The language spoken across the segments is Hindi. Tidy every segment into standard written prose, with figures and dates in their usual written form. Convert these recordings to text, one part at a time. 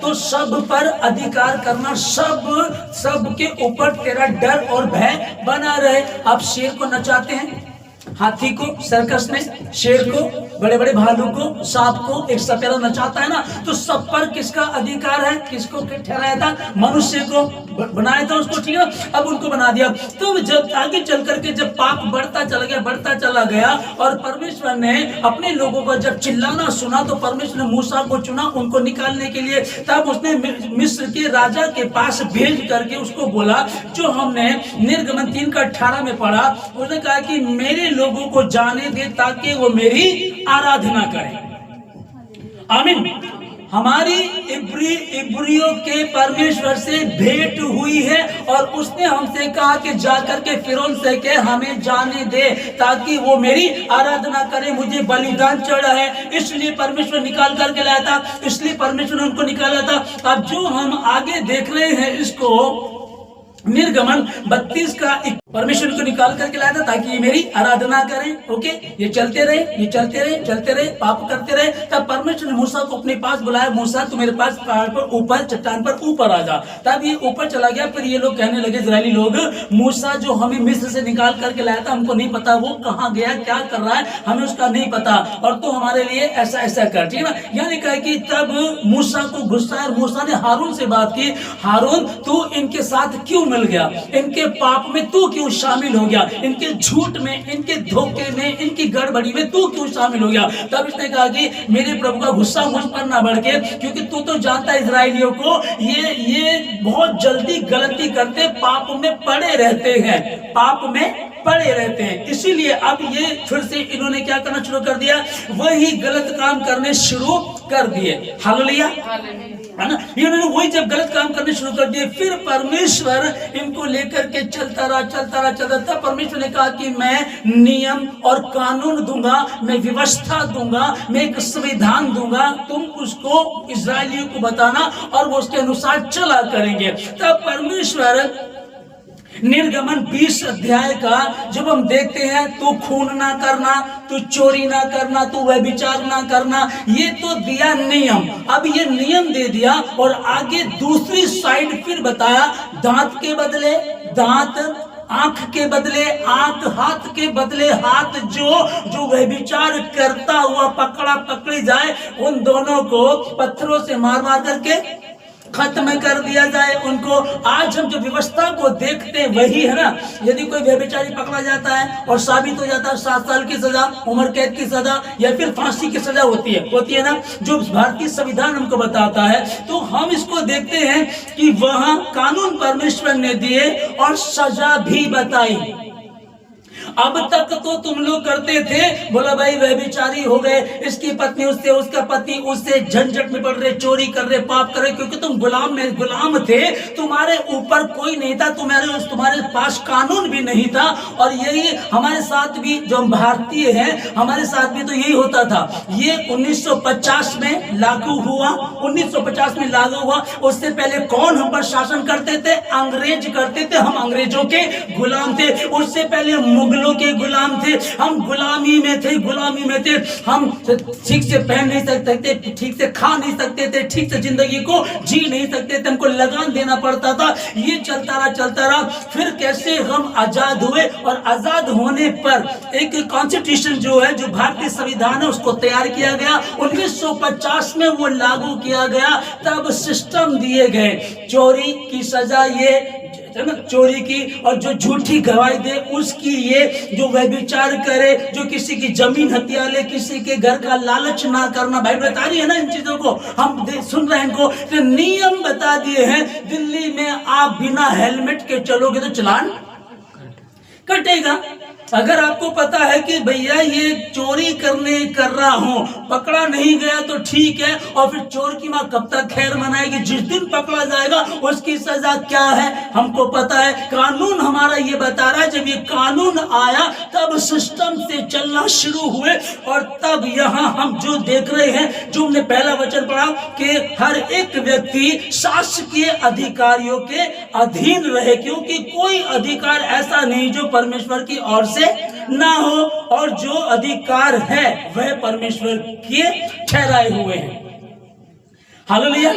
तो सब पर अधिकार करना, सब के ऊपर तेरा डर और भय बना रहे। आप शेर को नचाते हैं, हाथी को सर्कस में, शेर को, बड़े बड़े भालू को, सांप को एक सपेरा नचाता है ना, तो सब पर किसका अधिकार है? किसको ठहराया था? मनुष्य को बनाया था उसको, ठीक है। अब उनको बना दिया। तो जब आगे चल करके जब पाप बढ़ता चला गया और परमेश्वर ने अपने लोगों को जब चिल्लाना सुना, तो परमेश्वर ने मूसा को चुना उनको निकालने के लिए। तब उसने मिस्र के राजा के पास भेज करके उसको बोला, जो हमने निर्गमन 3:18 में पढ़ा, उसने कहा कि मेरे लोगों को जाने दे ताकि वो मेरी आराधना करें। आमीन। हमारी इब्रियों के परमेश्वर से भेंट हुई है और उसने हमसे कहा कि जाकर के फिरौन से के हमें जाने दे ताकि वो मेरी आराधना करे, मुझे बलिदान चढ़ा है। इसलिए परमेश्वर निकाल करके लाया था, इसलिए परमेश्वर ने उनको निकाला था। अब जो हम आगे देख रहे हैं इसको निर्गमन 32 का परमेश्वर को निकाल करके लाया था ताकि ये मेरी आराधना करें। ओके, ये चलते रहे, पाप करते रहे। तब परमेश्वर ने मूसा को अपने पास बुलाया, मूसा तू मेरे पास पहाड़ पर ऊपर, चट्टान पर ऊपर आ जा। तब ये ऊपर चला गया। फिर ये लोग कहने लगे, इजरायली लोग, मूसा जो हमें मिस्र से निकाल करके लाया था, हमको नहीं पता वो कहाँ गया, क्या कर रहा है, हमें उसका नहीं पता, और तो हमारे लिए ऐसा ऐसा कर, ठीक है ना। यानी कहा कि तब मूसा को गुस्सा है, मूसा ने हारून से बात की, हारून तू इनके साथ क्यों मिल गया, इनके पाप में तू क्यों शामिल हो गया, इनके झूठ में, इनके धोखे में, इनकी गड़बड़ी में तू क्यों शामिल हो गया। तब इसने कहा कि मेरे प्रभु का गुस्सा मुझ पर ना बढ़ के, क्योंकि तू तो जानता है इजरायलियों को, ये बहुत जल्दी गलती करते, पाप में पड़े रहते हैं, पाप में पड़े रहते हैं। इसीलिए अब ये फिर से इन्होंने क्या करना शुरू कर दिया, वही गलत काम करने शुरू कर दिए। हालेलुया, है ना। इन्होंने वही जब गलत काम करने शुरू कर दिए, फिर परमेश्वर इनको लेकर के चलता रहा। तब परमेश्वर ने कहा कि मैं नियम और कानून दूंगा, मैं व्यवस्था दूंगा, मैं एक संविधान दूंगा, तुम उसको इजरायलियों को बताना और वो उसके अनुसार चला करेंगे। तब परमेश्वर निर्गमन 20 अध्याय का जब हम देखते हैं, तो खून ना करना, तो चोरी ना करना, तो व्यभिचार ना करना, ये तो दिया नियम। अब ये नियम दे दिया और आगे दूसरी साइड फिर बताया, दांत के बदले दांत, आंख के बदले आंख, हाथ के बदले हाथ। जो व्यभिचार करता हुआ पकड़ी जाए, उन दोनों को पत्थरों से मार मार करके खत्म कर दिया जाए उनको। आज हम जो व्यवस्था को देखते हैं वही है ना। यदि कोई व्यभिचारी पकड़ा जाता है और साबित हो जाता है, 7 साल की सजा, उम्र कैद की सजा या फिर फांसी की सजा होती है ना, जो भारतीय संविधान हमको बताता है। तो हम इसको देखते हैं कि वहां कानून परमेश्वर ने दिए और सजा भी बताई। अब तक तो तुम लोग करते थे, बोला भाई व्यभिचारी हो गए, इसकी पत्नी उससे, उसका पति उससे, झंझट में पड़ रहे, चोरी कर रहे, पाप कर रहे, क्योंकि तुम गुलाम थे, तुम्हारे ऊपर कोई नहीं था, तुम्हारे पास कानून भी नहीं था। और यही हमारे साथ भी, जो हम भारतीय हैं, हमारे साथ भी तो यही होता था। ये 1950 में लागू हुआ, 1950 में लागू हुआ। उससे पहले कौन हम पर शासन करते थे? अंग्रेज करते थे, हम अंग्रेजों के गुलाम थे। उससे पहले मुगलों के गुलाम थे, हम गुलामी में थे। हम ठीक से पहन नहीं सकते थे, ठीक से खा नहीं सकते थे, ठीक से जिंदगी को जी नहीं सकते थे, हमको लगान देना पड़ता था। ये चलता रहा। फिर कैसे हम आजाद हुए, और आजाद होने पर एक कॉन्स्टिट्यूशन जो है, जो भारतीय संविधान है, उसको तैयार किया गया। 1950 में वो लागू किया गया। तब सिस्टम दिए गए, चोरी की सजा ये, चोरी की, और जो झूठी गवाही दे उसकी ये, जो व्यभिचार करे, जो किसी की जमीन हथिया ले, किसी के घर का लालच ना करना। भाई बता रही है ना इन चीजों को, हम सुन रहे हैं इनको। तो नियम बता दिए हैं। दिल्ली में आप बिना हेलमेट के चलोगे तो चालान कटेगा। अगर आपको पता है कि भैया ये चोरी कर रहा हूं, पकड़ा नहीं गया तो ठीक है, और फिर चोर की मां कब तक खैर मनाएगी, जिस दिन पकड़ा जाएगा उसकी सजा क्या है हमको पता है। कानून हमारा ये बता रहा है। जब ये कानून आया तब सिस्टम से चलना शुरू हुए, और तब यहां हम जो देख रहे हैं, जो हमने पहला वचन पढ़ा कि हर एक व्यक्ति शासकीय अधिकारियों के अधीन रहे, क्योंकि कोई अधिकार ऐसा नहीं जो परमेश्वर की ओर से ना हो, और जो अधिकार है वह परमेश्वर के ठहराए हुए हैं। हालेलुया।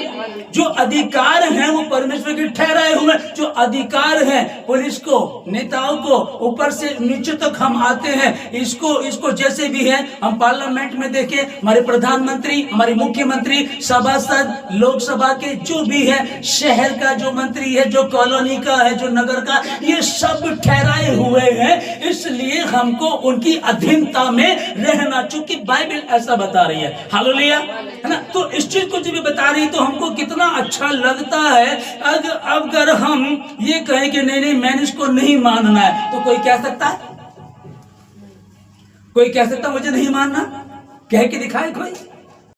जो अधिकार हैं वो परमेश्वर के ठहराए हुए, जो अधिकार हैं पुलिस को, नेताओं को, ऊपर से नीचे तक हम आते हैं, इसको जैसे भी है हम पार्लियामेंट में देखें, हमारे प्रधानमंत्री, हमारे मुख्यमंत्री, सभासद, लोकसभा के जो भी है, शहर का जो मंत्री है, जो कॉलोनी का है, जो नगर का, ये सब ठहराए हुए हैं, इसलिए हमको उनकी अधीनता में रहना, चूंकि बाइबल ऐसा बता रही है। हालेलुया, है ना। तो इस चीज को जब बता रही तो हमको कितना अच्छा लगता है। अगर हम ये कहें कि नहीं मैंने इसको नहीं मानना है, तो कोई कह सकता है? कोई कह सकता मुझे नहीं मानना? कह के दिखाए कोई?